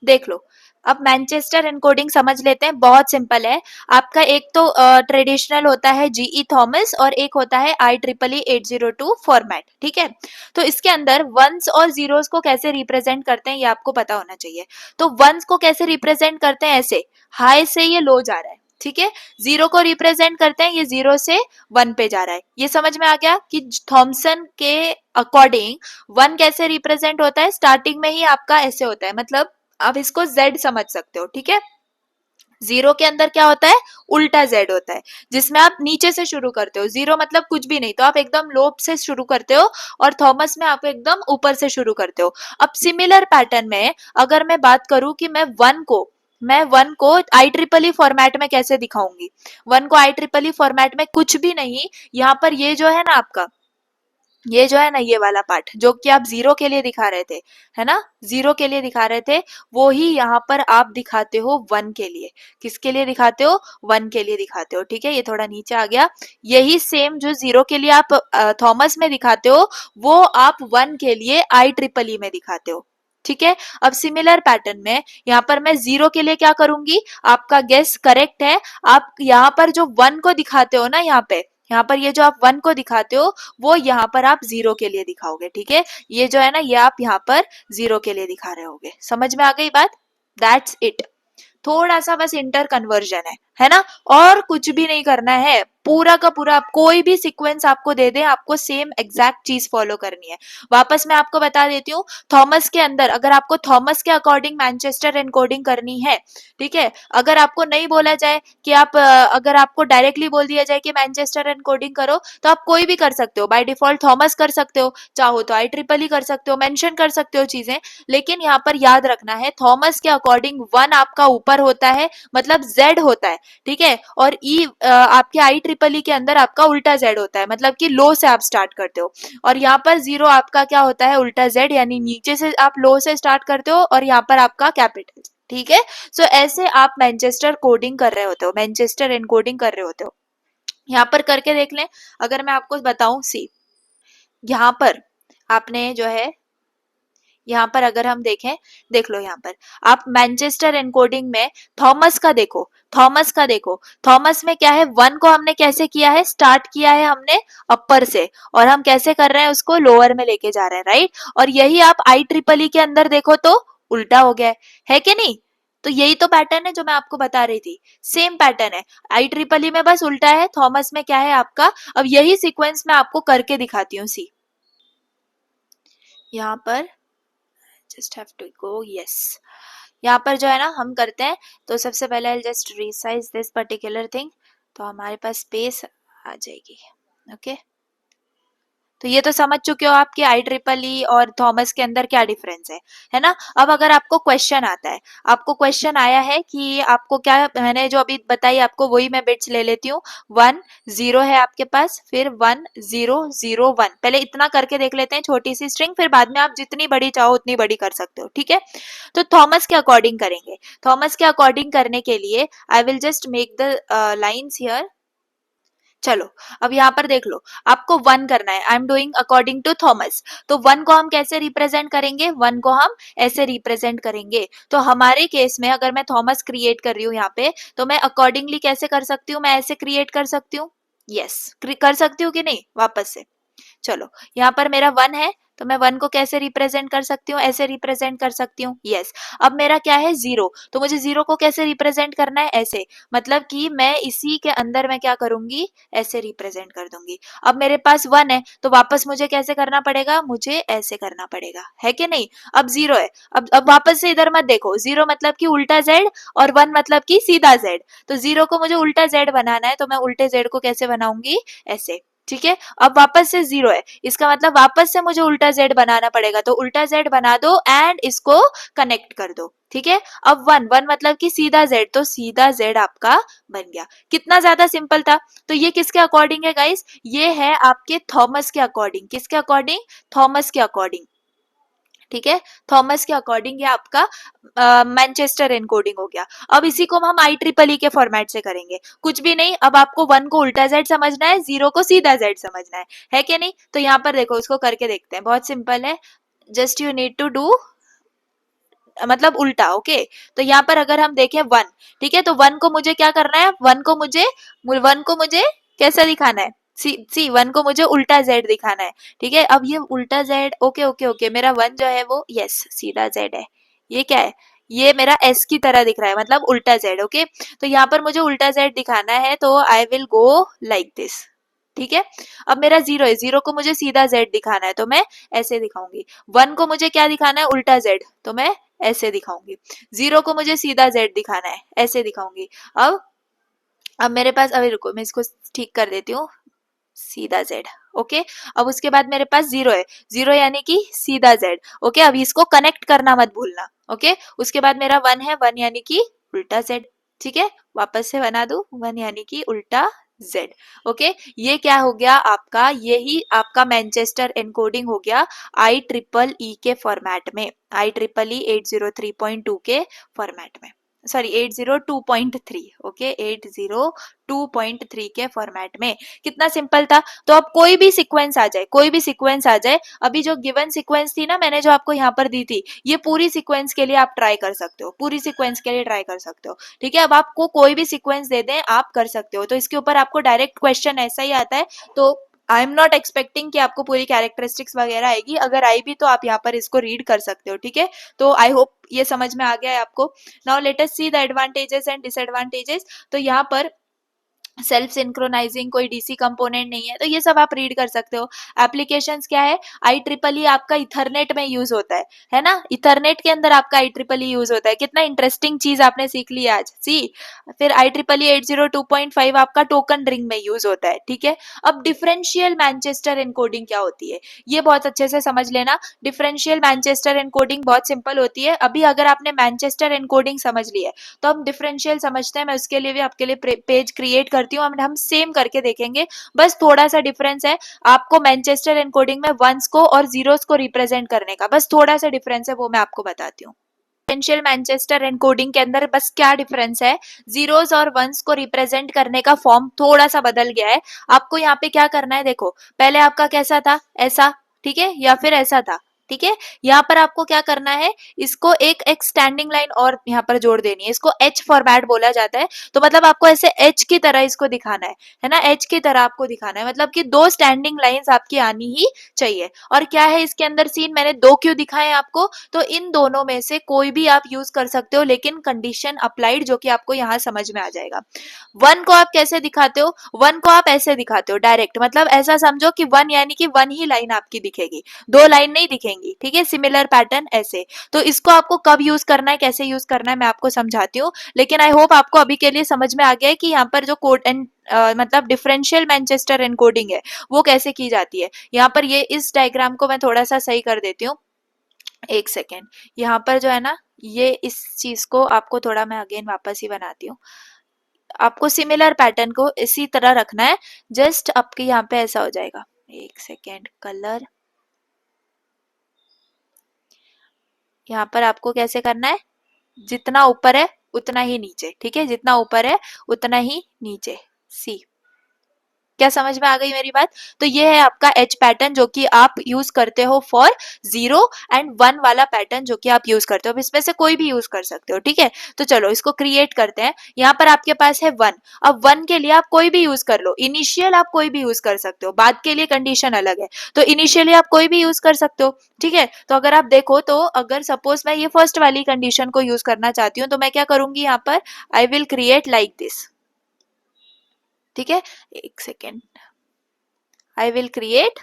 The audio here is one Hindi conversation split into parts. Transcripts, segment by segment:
देख लो, अब मैनचेस्टर एनकोडिंग समझ लेते हैं, बहुत सिंपल है आपका। एक तो ट्रेडिशनल होता है जीई थॉमस और एक होता है IEEE 802 फॉर्मेट, ठीक है। तो इसके अंदर वंस और जीरोस को कैसे रिप्रेजेंट करते हैं ये आपको पता होना चाहिए। तो वंस को कैसे रिप्रेजेंट करते हैं, ऐसे हाई से ये लो जा रहा है, ठीक है। जीरो को रिप्रेजेंट करते हैं, ये 0 से 1 पे जा रहा है। ये समझ में आ गया कि थॉमसन के अकॉर्डिंग 1 कैसे रिप्रेजेंट होता है, स्टार्टिंग में ही आपका ऐसे होता है, मतलब आप इसको Z समझ सकते हो, ठीक है। जीरो के अंदर क्या होता है, उल्टा Z होता है, जिसमें आप नीचे से शुरू करते हो। जीरो मतलब कुछ भी नहीं, तो आप एकदम लो से शुरू करते हो, और थॉमस में आप एकदम ऊपर से शुरू करते हो। अब सिमिलर पैटर्न में अगर मैं बात करूं कि मैं वन को IEEE फॉर्मेट में कैसे दिखाऊंगी, वन को IEEE फॉर्मेट में कुछ भी नहीं, यहाँ पर ये जो है ना आपका, ये जो है ना ये वाला पार्ट जो कि आप जीरो के लिए दिखा रहे थे, है ना, जीरो के लिए दिखा रहे थे, वो ही यहाँ पर आप दिखाते हो 1 के लिए। किसके लिए दिखाते हो, 1 के लिए दिखाते हो, ठीक है। ये थोड़ा नीचे आ गया। यही सेम जो जीरो के लिए आप थॉमस में दिखाते हो, वो आप 1 के लिए IEEE में दिखाते हो, ठीक है। अब सिमिलर पैटर्न में यहाँ पर मैं जीरो के लिए क्या करूंगी, आपका गेस करेक्ट है। आप यहाँ पर जो 1 को दिखाते हो ना, यहाँ पर ये जो आप 1 को दिखाते हो, वो यहाँ पर आप जीरो के लिए दिखाओगे, ठीक है। ये जो है ना, ये आप यहाँ पर जीरो के लिए दिखा रहे होगे। समझ में आ गई बात, दैट्स इट। थोड़ा सा बस इंटर कन्वर्जन है ना, और कुछ भी नहीं करना है। पूरा का पूरा आप कोई भी सीक्वेंस आपको दे दे, आपको सेम एग्जैक्ट चीज फॉलो करनी है। वापस मैं आपको बता देती हूँ, थॉमस के अंदर अगर आपको थॉमस के अकॉर्डिंग मैनचेस्टर एनकोडिंग करनी है, ठीक है, अगर आपको नहीं बोला जाए कि आप अगर आपको डायरेक्टली बोल दिया जाए कि मैनचेस्टर एनकोडिंग करो, तो आप कोई भी कर सकते हो। बाय डिफॉल्ट थॉमस कर सकते हो, चाहो तो IEEE कर सकते हो, मेंशन कर सकते हो चीजें। लेकिन यहाँ पर याद रखना है, थॉमस के अकॉर्डिंग 1 आपका ऊपर होता है, मतलब Z होता है, ठीक है। और आपके IEEE के अंदर आपका उल्टा Z होता है, मतलब कि लो से आप स्टार्ट करते हो। और यहाँ पर जीरो आपका क्या होता है, उल्टा Z, यानी नीचे से आप लो से स्टार्ट करते हो, और यहाँ पर आपका कैपिटल, ठीक है। सो ऐसे आप मैनचेस्टर कोडिंग कर रहे होते हो, मैनचेस्टर एनकोडिंग कर रहे होते हो। यहाँ पर करके देख लें, अगर मैं आपको बताऊं, सी यहाँ पर आपने जो है, यहाँ पर अगर हम देखें, देख लो यहाँ पर आप मैनचेस्टर एनकोडिंग में थॉमस का देखो, थॉमस में क्या है, 1 को हमने कैसे किया है, स्टार्ट किया है हमने अपर से, और हम कैसे कर रहे हैं, उसको लोअर में लेके जा रहे हैं, राइट। और यही आप IEEE के अंदर देखो तो उल्टा हो गया है कि नहीं। तो यही तो पैटर्न है जो मैं आपको बता रही थी, सेम पैटर्न है। IEEE में बस उल्टा है, थॉमस में क्या है आपका। अब यही सीक्वेंस मैं आपको करके दिखाती हूँ, सी यहाँ पर just have to go, yes. यहाँ पर जो है ना हम करते हैं, तो सबसे पहले I just resize this particular thing, तो हमारे पास स्पेस आ जाएगी, ओके। तो ये तो समझ चुके हो आप कि IEEE और थॉमस के अंदर क्या डिफरेंस है ना। अब अगर आपको क्वेश्चन आता है, आपको क्वेश्चन आया है कि आपको क्या, मैंने जो अभी बताई आपको वही मैं बिट्स ले लेती हूँ। 1 0 है आपके पास, फिर 1 0 0 1, पहले इतना करके देख लेते हैं, छोटी सी स्ट्रिंग, फिर बाद में आप जितनी बड़ी चाहो उतनी बड़ी कर सकते हो, ठीक है। तो थॉमस के अकॉर्डिंग करेंगे, थॉमस के अकॉर्डिंग करने के लिए I will just make the lines here. चलो, अब यहाँ पर देख लो, आपको 1 करना है, I am doing according to Thomas. तो 1 को हम कैसे रिप्रेजेंट करेंगे, 1 को हम ऐसे रिप्रेजेंट करेंगे। तो हमारे केस में अगर मैं थॉमस क्रिएट कर रही हूँ यहाँ पे, तो मैं अकॉर्डिंगली कैसे कर सकती हूँ, मैं ऐसे क्रिएट कर सकती हूँ, यस, कर सकती हूँ कि नहीं, वापस से। चलो, यहाँ पर मेरा 1 है, तो मैं 1 को कैसे रिप्रेजेंट कर सकती हूँ, ऐसे रिप्रेजेंट कर सकती हूँ, यस। अब मेरा क्या है, 0, तो मुझे 0 को कैसे रिप्रेजेंट करना है, ऐसे, मतलब कि मैं इसी के अंदर मैं क्या करूंगी, ऐसे रिप्रेजेंट कर दूंगी। अब मेरे पास 1 है, तो वापस मुझे कैसे करना पड़ेगा, मुझे ऐसे करना पड़ेगा, है कि नहीं। अब 0 है, अब वापस से इधर मत देखो, 0 मतलब कि उल्टा Z, और 1 मतलब कि सीधा Z। तो 0 को मुझे उल्टा Z बनाना है, तो मैं उल्टे Z को कैसे बनाऊंगी, ऐसे, ठीक है। अब वापस से 0 है, इसका मतलब वापस से मुझे उल्टा Z बनाना पड़ेगा, तो उल्टा Z बना दो एंड इसको कनेक्ट कर दो, ठीक है। अब 1 मतलब कि सीधा Z, तो सीधा Z आपका बन गया। कितना ज्यादा सिंपल था। तो ये किसके अकॉर्डिंग है गाइस, ये है आपके थॉमस के अकॉर्डिंग। किसके अकॉर्डिंग, थॉमस के अकॉर्डिंग, ठीक है। थॉमस के अकॉर्डिंग ये आपका मैनचेस्टर एनकोडिंग हो गया। अब इसी को हम IEEE के फॉर्मेट से करेंगे, कुछ भी नहीं। अब आपको 1 को उल्टा Z समझना है, 0 को सीधा Z समझना है कि नहीं। तो यहाँ पर देखो, इसको करके देखते हैं, बहुत सिंपल है, just you need to do मतलब उल्टा, ओके। तो यहाँ पर अगर हम देखें 1, ठीक है, तो 1 को मुझे क्या करना है, 1 को मुझे कैसा दिखाना है, सी 1 को मुझे उल्टा z दिखाना है, ठीक है। अब ये उल्टा z, ओके ओके ओके, मेरा 1 जो है वो यस सीधा z है, ये क्या है, ये मेरा s की तरह दिख रहा है, मतलब उल्टा z, ओके। तो यहाँ पर मुझे उल्टा z दिखाना है, तो I will go like this, ठीक है। अब मेरा 0 है, 0 को मुझे सीधा z दिखाना है, तो मैं ऐसे दिखाऊंगी। 1 को मुझे क्या दिखाना है, उल्टा z, तो मैं ऐसे दिखाऊंगी। 0 को मुझे सीधा z दिखाना है, ऐसे दिखाऊंगी। अब मेरे पास, अभी रुको मैं इसको ठीक कर देती हूँ, सीधा z, ओके। अब उसके बाद मेरे पास 0 है, 0 यानी कि सीधा z, ओके। अब इसको कनेक्ट करना मत भूलना, ओके। उसके बाद मेरा 1 है, 1 यानी कि उल्टा z, ठीक है। वापस से बना दू, 1 यानी कि उल्टा z, ओके। ये क्या हो गया आपका, यही आपका मैनचेस्टर एनकोडिंग हो गया IEEE के फॉर्मेट में, IEEE 803.2 के फॉर्मेट में, सॉरी 802.3, ओके 802.3 के फॉर्मेट में। कितना सिंपल था। तो अब कोई भी सीक्वेंस आ जाए, कोई भी सीक्वेंस आ जाए, अभी जो गिवन सीक्वेंस थी ना मैंने जो आपको यहाँ पर दी थी, ये पूरी सीक्वेंस के लिए आप ट्राई कर सकते हो, पूरी सीक्वेंस के लिए ट्राई कर सकते हो, ठीक है। अब आपको कोई भी सीक्वेंस दे दें आप कर सकते हो, तो इसके ऊपर आपको डायरेक्ट क्वेश्चन ऐसा ही आता है। तो आई एम नॉट एक्सपेक्टिंग कि आपको पूरी कैरेक्टरिस्टिक्स वगैरह आएगी, अगर आई भी तो आप यहाँ पर इसको रीड कर सकते हो, ठीक है। तो आई होप ये समझ में आ गया है आपको। Now let us see the advantages and disadvantages. तो यहाँ पर सेल्फ सिंक्रोनाइजिंग कोई डीसी कंपोनेंट नहीं है, तो ये सब आप रीड कर सकते हो। एप्लीकेशंस क्या है, IEEE आपका इथरनेट में यूज होता है ना, इथरनेट के अंदर आपका IEEE यूज होता है। कितना इंटरेस्टिंग चीज आपने सीख ली आज, सी। फिर IEEE 802.5 आपका टोकन रिंग में यूज होता है, ठीक है। अब डिफरेंशियल मैनचेस्टर एनकोडिंग क्या होती है, ये बहुत अच्छे से समझ लेना। डिफरेंशियल मैनचेस्टर एनकोडिंग बहुत सिंपल होती है। अभी अगर आपने मैनचेस्टर एनकोडिंग समझ ली है, तो हम डिफरेंशियल समझते हैं। मैं उसके लिए भी आपके लिए पेज क्रिएट करती हूँ, हम सेम करके देखेंगे। बस थोड़ा सा डिफरेंस है, आपको मैनचेस्टर एनकोडिंग में वंस को और जीरोस को रिप्रेजेंट करने का बस थोड़ा सा डिफरेंस है, वो मैं आपको बताती हूँ। डिफरेंशियल मैनचेस्टर एनकोडिंग के अंदर बस क्या डिफरेंस है, जीरोस और वंस को रिप्रेजेंट करने का फॉर्म थोड़ा सा बदल गया है। आपको यहाँ पे क्या करना है, देखो पहले आपका कैसा था, ऐसा, ठीक है, या फिर ऐसा था, ठीक है। यहाँ पर आपको क्या करना है, इसको एक स्टैंडिंग लाइन और यहाँ पर जोड़ देनी है, इसको H फॉर्मेट बोला जाता है। तो मतलब आपको ऐसे H की तरह इसको दिखाना है ना, H की तरह आपको दिखाना है, मतलब कि 2 स्टैंडिंग लाइंस आपकी आनी ही चाहिए। और क्या है इसके अंदर सीन, मैंने 2 क्यों दिखाए आपको, तो इन दोनों में से कोई भी आप यूज कर सकते हो, लेकिन कंडीशन अप्लाइड, जो कि आपको यहाँ समझ में आ जाएगा। 1 को आप कैसे दिखाते हो, 1 को आप ऐसे दिखाते हो डायरेक्ट, मतलब ऐसा समझो कि 1 यानी कि 1 ही लाइन आपकी दिखेगी, 2 लाइन नहीं दिखेंगी, ठीक है। सिमिलर पैटर्न ऐसे। तो इसको आपको कब यूज करना है, कैसे यूज करना है, मैं आपको समझाती हूँ। लेकिन आई होप आपको अभी के लिए समझ में आ गया है कि यहाँ पर जो कोड एंड मतलब डिफरेंशियल मैनचेस्टर एनकोडिंग है वो कैसे की जाती है। यहाँ पर ये इस डायग्राम को मैं थोड़ा सा सही कर देती हूँ, एक सेकेंड। यहाँ पर जो है ना, ये इस चीज को आपको थोड़ा मैं अगेन वापस ही बनाती हूँ। आपको सिमिलर पैटर्न को इसी तरह रखना है, जस्ट आपके यहाँ पे ऐसा हो जाएगा। एक सेकेंड, कलर, यहाँ पर आपको कैसे करना है, जितना ऊपर है उतना ही नीचे, ठीक है, जितना ऊपर है उतना ही नीचे, सी। क्या समझ में आ गई मेरी बात। तो ये है आपका H पैटर्न जो कि आप यूज करते हो फॉर 0 एंड 1 वाला पैटर्न जो कि आप यूज करते हो। अब इसमें से कोई भी यूज कर सकते हो, ठीक है। तो चलो इसको क्रिएट करते हैं। यहाँ पर आपके पास है 1। अब 1 के लिए आप कोई भी यूज कर लो, इनिशियल आप कोई भी यूज कर सकते हो, बाद के लिए कंडीशन अलग है। तो इनिशियली आप कोई भी यूज कर सकते हो, ठीक है। तो अगर आप देखो, तो अगर सपोज मैं ये फर्स्ट वाली कंडीशन को यूज करना चाहती हूँ, तो मैं क्या करूंगी, यहाँ पर I will create like this, ठीक है। एक second, I will create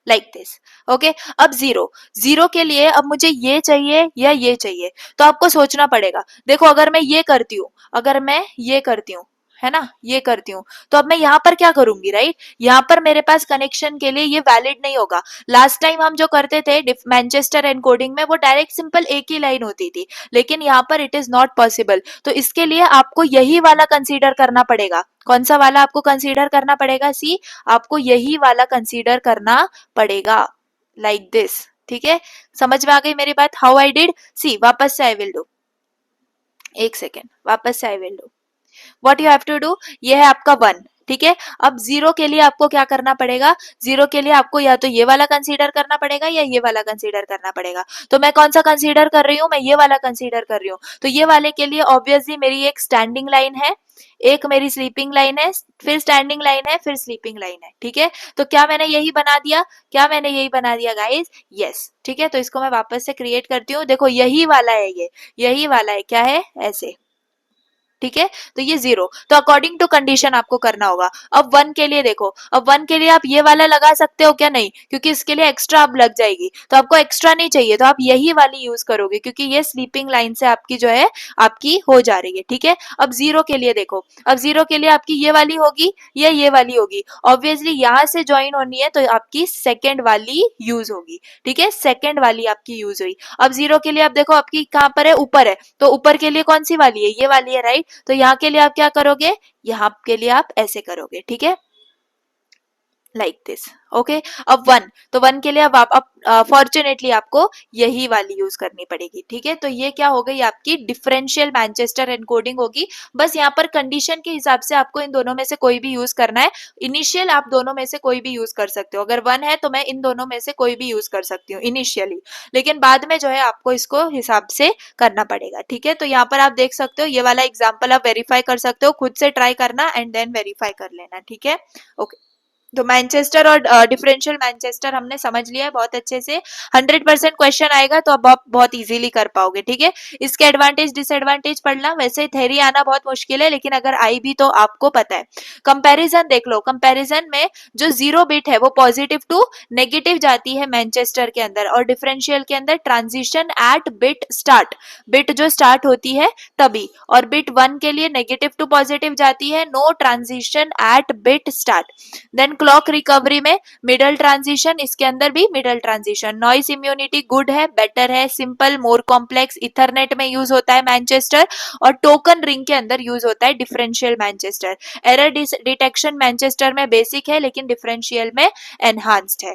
like this, okay. अब 0 के लिए अब मुझे ये चाहिए या ये चाहिए, तो आपको सोचना पड़ेगा। देखो अगर मैं ये करती हूँ, अगर मैं ये करती हूँ, है ना, ये करती हूँ, तो अब मैं यहाँ पर क्या करूंगी, राइट, यहाँ पर मेरे पास कनेक्शन के लिए ये वैलिड नहीं होगा। लास्ट टाइम हम जो करते थे मैनचेस्टर एनकोडिंग में, वो डायरेक्ट सिंपल एक ही लाइन होती थी, लेकिन यहाँ पर इट इज नॉट पॉसिबल। तो इसके लिए आपको यही वाला कंसीडर करना पड़ेगा। कौन सा वाला आपको कंसीडर करना पड़ेगा, सी, आपको यही वाला कंसीडर करना पड़ेगा, लाइक दिस, ठीक है। समझ में आ गई मेरी बात, हाउ आई डिड, सी। वापस से आई विल डू, एक सेकेंड, वापस से I will do, what you have to do, ये है आपका 1, ठीक है। अब जीरो के लिए आपको क्या करना पड़ेगा, जीरो के लिए आपको या तो ये वाला कंसीडर करना पड़ेगा या ये वाला कंसीडर करना पड़ेगा। तो मैं कौन सा कंसीडर कर रही हूँ, मैं ये वाला कंसीडर कर रही हूँ। तो ये वाले के लिए ऑब्वियसली मेरी एक स्टैंडिंग लाइन है, एक मेरी स्लीपिंग लाइन है, फिर स्टैंडिंग लाइन है, फिर स्लीपिंग लाइन है। ठीक है, तो क्या मैंने यही बना दिया, क्या मैंने यही बना दिया गाइस? यस। ठीक है, तो इसको मैं वापस से क्रिएट करती हूँ। देखो यही वाला है, ये यही वाला है, क्या है, ऐसे। ठीक है, तो ये जीरो। तो अकॉर्डिंग टू कंडीशन आपको करना होगा। अब वन के लिए देखो, अब वन के लिए आप ये वाला लगा सकते हो क्या? नहीं, क्योंकि इसके लिए एक्स्ट्रा अब लग जाएगी, तो आपको एक्स्ट्रा नहीं चाहिए, तो आप यही वाली यूज करोगे, क्योंकि ये स्लीपिंग लाइन से आपकी जो है आपकी हो जा रही है। ठीक है, अब जीरो के लिए देखो, अब जीरो के लिए आपकी ये वाली होगी या ये वाली होगी। ऑब्वियसली यहाँ से ज्वाइन होनी है तो आपकी सेकेंड वाली यूज होगी। ठीक है, सेकेंड वाली आपकी यूज हुई। अब जीरो के लिए आप देखो आपकी कहाँ पर है, ऊपर है, तो ऊपर के लिए कौन सी वाली है, ये वाली है, राइट। तो यहाँ के लिए आप क्या करोगे, यहाँ के लिए आप ऐसे करोगे। ठीक है, लाइक दिस। ओके, अब वन, तो वन के लिए अब फॉर्चुनेटली आपको यही वाली यूज करनी पड़ेगी। ठीक है, तो ये क्या हो गई, आपकी डिफरेंशियल मैनचेस्टर एनकोडिंग होगी। बस यहाँ पर कंडीशन के हिसाब से आपको इन दोनों में से कोई भी यूज करना है। इनिशियल आप दोनों में से कोई भी यूज कर सकते हो, अगर वन है तो मैं इन दोनों में से कोई भी यूज कर सकती हूँ इनिशियली, लेकिन बाद में जो है आपको इसको हिसाब से करना पड़ेगा। ठीक है, तो यहाँ पर आप देख सकते हो, ये वाला एग्जाम्पल आप वेरीफाई कर सकते हो, खुद से ट्राई करना एंड देन वेरीफाई कर लेना। ठीक है, ओके। तो मैनचेस्टर और डिफरेंशियल मैनचेस्टर हमने समझ लिया है बहुत अच्छे से। 100% क्वेश्चन आएगा तो अब आप बहुत इजीली कर पाओगे। ठीक है, इसके एडवांटेज डिसएडवांटेज पढ़ना, वैसे थ्योरी आना बहुत मुश्किल है, लेकिन अगर आई भी तो आपको पता है। कंपैरिजन देख लो, कंपैरिजन में जो जीरो बिट है वो पॉजिटिव टू नेगेटिव जाती है मैनचेस्टर के अंदर, और डिफरेंशियल के अंदर transition at bit start, bit जो स्टार्ट होती है तभी, और बिट वन के लिए नेगेटिव टू पॉजिटिव जाती है, no transition at bit start. Then clock recovery में मिडल ट्रांजिशन, इसके अंदर भी middle transition. Noise immunity good है, बेटर है, सिंपल, मोर कॉम्प्लेक्स, इथरनेट में यूज होता है मैनचेस्टर, और टोकन रिंग के अंदर यूज होता है differential Manchester. Error detection Manchester में बेसिक है, लेकिन डिफरेंशियल में एनहांस्ड है।